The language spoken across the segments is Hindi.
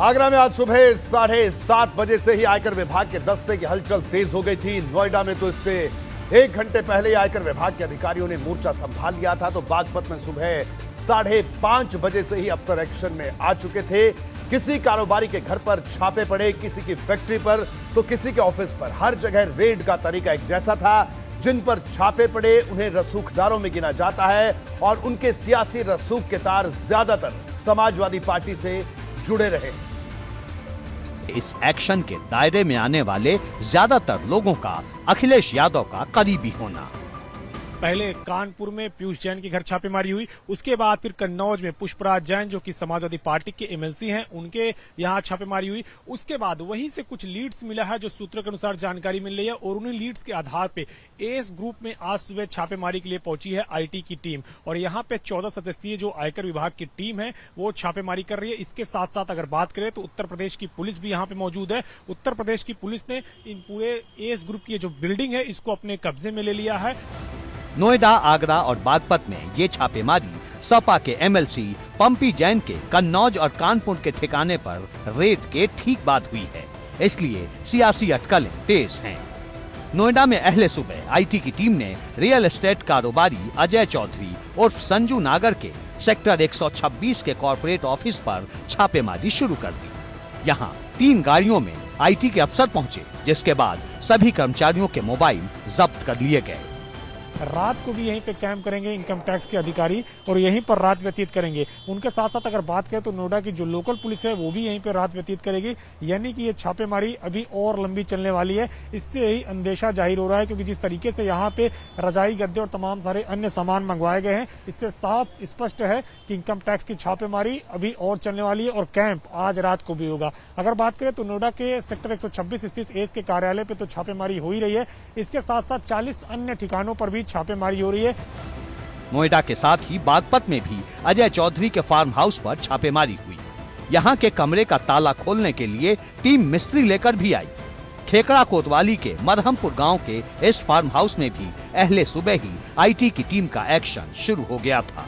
आगरा में आज सुबह 7:30 बजे से ही आयकर विभाग के दस्ते की हलचल तेज हो गई थी। नोएडा में तो इससे 1 घंटे पहले ही आयकर विभाग के अधिकारियों ने मोर्चा संभाल लिया था। तो बागपत में सुबह 5:30 बजे से ही अफसर एक्शन में आ चुके थे। किसी कारोबारी के घर पर छापे पड़े, किसी की फैक्ट्री पर तो किसी के ऑफिस पर। हर जगह रेड का तरीका एक जैसा था। जिन पर छापे पड़े उन्हें रसूखदारों में गिना जाता है और उनके सियासी रसूख के तार ज्यादातर समाजवादी पार्टी से जुड़े रहे। इस एक्शन के दायरे में आने वाले ज्यादातर लोगों का अखिलेश यादव का करीबी होना। पहले कानपुर में पीयूष जैन के घर छापेमारी हुई, उसके बाद फिर कन्नौज में पुष्पराज जैन जो कि समाजवादी पार्टी के एमएलसी हैं उनके यहां छापेमारी हुई। उसके बाद वहीं से कुछ लीड्स मिला है जो सूत्रों के अनुसार जानकारी मिल रही है और उन्हीं लीड्स के आधार पे एस ग्रुप में आज सुबह छापेमारी के लिए पहुंची है आईटी की टीम और यहां पे 14 सदस्यीय जो आयकर विभाग की टीम है वो छापेमारी कर रही है। इसके साथ साथ अगर बात करें तो उत्तर प्रदेश की पुलिस भी यहाँ पे मौजूद है। उत्तर प्रदेश की पुलिस ने इन पूरे एस ग्रुप की जो बिल्डिंग है इसको अपने कब्जे में ले लिया है। नोएडा, आगरा और बागपत में ये छापेमारी सपा के एमएलसी पंपी जैन के कन्नौज और कानपुर के ठिकाने पर रेड के ठीक बाद हुई है, इसलिए सियासी अटकलें तेज हैं। नोएडा में अहले सुबह आईटी की टीम ने रियल एस्टेट कारोबारी अजय चौधरी उर्फ संजू नागर के सेक्टर 126 के कॉर्पोरेट ऑफिस पर छापेमारी शुरू कर दी। यहाँ 3 गाड़ियों में आईटी के अफसर पहुंचे, जिसके बाद सभी कर्मचारियों के मोबाइल जब्त कर लिए गए। रात को भी यहीं पे कैंप करेंगे इनकम टैक्स के अधिकारी और यहीं पर रात व्यतीत करेंगे। उनके साथ साथ अगर बात करें तो नोएडा की जो लोकल पुलिस है वो भी यहीं पे रात व्यतीत करेगी, यानी कि ये छापेमारी अभी और लंबी चलने वाली है। इससे यही अंदेशा जाहिर हो रहा है क्योंकि जिस तरीके से यहाँ पे रजाई, गद्दे और तमाम सारे अन्य सामान मंगवाए गए हैं, इससे साफ स्पष्ट है कि इनकम टैक्स की छापेमारी अभी और चलने वाली है और कैंप आज रात को भी होगा। अगर बात करें तो नोएडा के सेक्टर 126 स्थित एस के कार्यालय पे तो छापेमारी हो ही रही है। इसके साथ साथ 40 अन्य ठिकानों पर भी छापेमारी हो रही है। नोएडा के साथ ही बागपत में भी अजय चौधरी के फार्म हाउस पर छापेमारी हुई। यहाँ के कमरे का ताला खोलने के लिए टीम मिस्त्री लेकर भी आई। खेकड़ा कोतवाली के मरहमपुर गांव के इस फार्म हाउस में भी अहले सुबह ही आईटी की टीम का एक्शन शुरू हो गया था।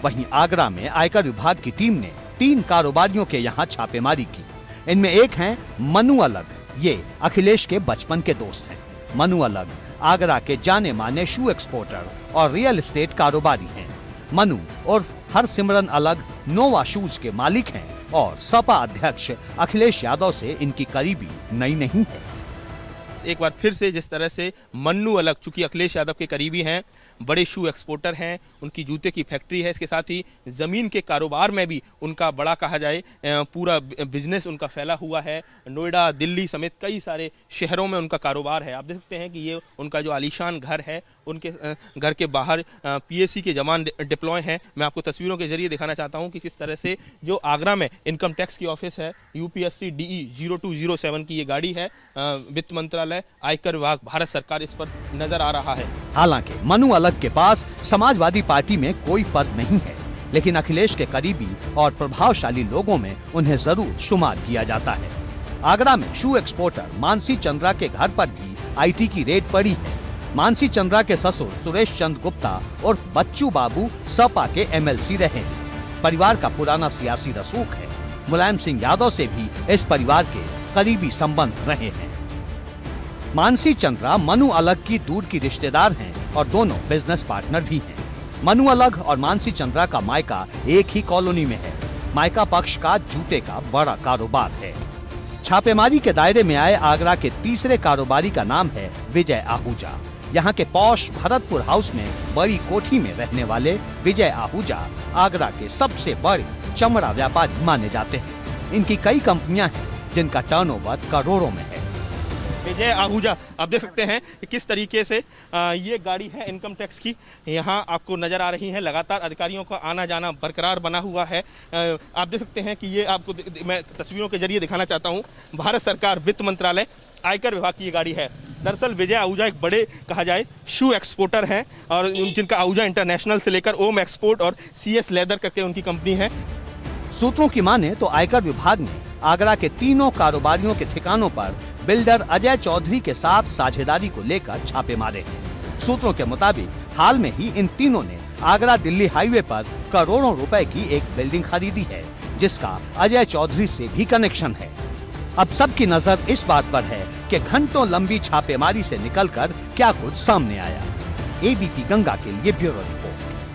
वहीं आगरा में आयकर विभाग की टीम ने 3 कारोबारियों के यहाँ छापेमारी की। इनमें एक हैं मनु अलग, ये अखिलेश के बचपन के दोस्त हैं। मनु अलग आगरा के जाने माने शू एक्सपोर्टर और रियल एस्टेट कारोबारी हैं। मनु और हरसिमरन अलग नोवा शूज के मालिक हैं और सपा अध्यक्ष अखिलेश यादव से इनकी करीबी नई नहीं है। एक बार फिर से जिस तरह से मन्नू अलग, चूंकि अखिलेश यादव के करीबी हैं, बड़े शू एक्सपोर्टर हैं, उनकी जूते की फैक्ट्री है, इसके साथ ही ज़मीन के कारोबार में भी उनका बड़ा कहा जाए पूरा बिजनेस उनका फैला हुआ है। नोएडा, दिल्ली समेत कई सारे शहरों में उनका कारोबार है। आप देख सकते हैं कि ये उनका जो आलीशान घर है, उनके घर के बाहर पीएसी के जवान डिप्लॉय हैं। मैं आपको तस्वीरों के जरिए दिखाना चाहता हूँ कि किस तरह से जो आगरा में इनकम टैक्स की ऑफिस है, यूपीएससी DE 0207 की ये गाड़ी है। वित्त मंत्रालय, आयकर विभाग, भारत सरकार इस पर नजर आ रहा है। हालांकि मनु अलग के पास समाजवादी पार्टी में कोई पद नहीं है, लेकिन अखिलेश के करीबी और प्रभावशाली लोगों में उन्हें जरूर शुमार किया जाता है। आगरा में शू एक्सपोर्टर मानसी चंद्रा के घर पर भी आईटी की रेड पड़ी है। मानसी चंद्रा के ससुर सुरेश चंद्र गुप्ता और बच्चू बाबू सपा के एमएलसी रहे हैं। परिवार का पुराना सियासी रसूख है। मुलायम सिंह यादव से भी इस परिवार के करीबी संबंध रहे हैं। मानसी चंद्रा मनु अलग की दूर की रिश्तेदार हैं और दोनों बिजनेस पार्टनर भी हैं। मनु अलग और मानसी चंद्रा का मायका एक ही कॉलोनी में है। मायका पक्ष का जूते का बड़ा कारोबार है। छापेमारी के दायरे में आए आगरा के तीसरे कारोबारी का नाम है विजय आहूजा। यहाँ के पॉश भरतपुर हाउस में बड़ी कोठी में रहने वाले विजय आहूजा आगरा के सबसे बड़े चमड़ा व्यापारी माने जाते हैं। इनकी कई कंपनियां हैं जिनका टर्नओवर करोड़ों में है। विजय आहूजा, आप देख सकते हैं कि किस तरीके से ये गाड़ी है इनकम टैक्स की, यहाँ आपको नजर आ रही है। लगातार अधिकारियों का आना जाना बरकरार बना हुआ है। आप देख सकते हैं कि ये आपको मैं तस्वीरों के जरिए दिखाना चाहता हूँ। भारत सरकार, वित्त मंत्रालय, आयकर विभाग की ये गाड़ी है। दरअसल विजय आहूजा एक बड़े कहा जाए शू एक्सपोर्टर हैं और जिनका आहूजा इंटरनेशनल से लेकर ओम एक्सपोर्ट और CS लेदर करके उनकी कंपनी है। सूत्रों की माने तो आयकर विभाग ने आगरा के तीनों कारोबारियों के ठिकानों पर बिल्डर अजय चौधरी के साथ साझेदारी को लेकर छापे मारे हैं। सूत्रों के मुताबिक हाल में ही इन तीनों ने आगरा दिल्ली हाईवे पर करोड़ों रुपए की एक बिल्डिंग खरीदी है, जिसका अजय चौधरी से भी कनेक्शन है। अब सबकी नजर इस बात पर है कि घंटों लंबी छापेमारी से निकलकर क्या कुछ सामने आया। एबीपी गंगा के लिए ब्यूरो रिपोर्ट।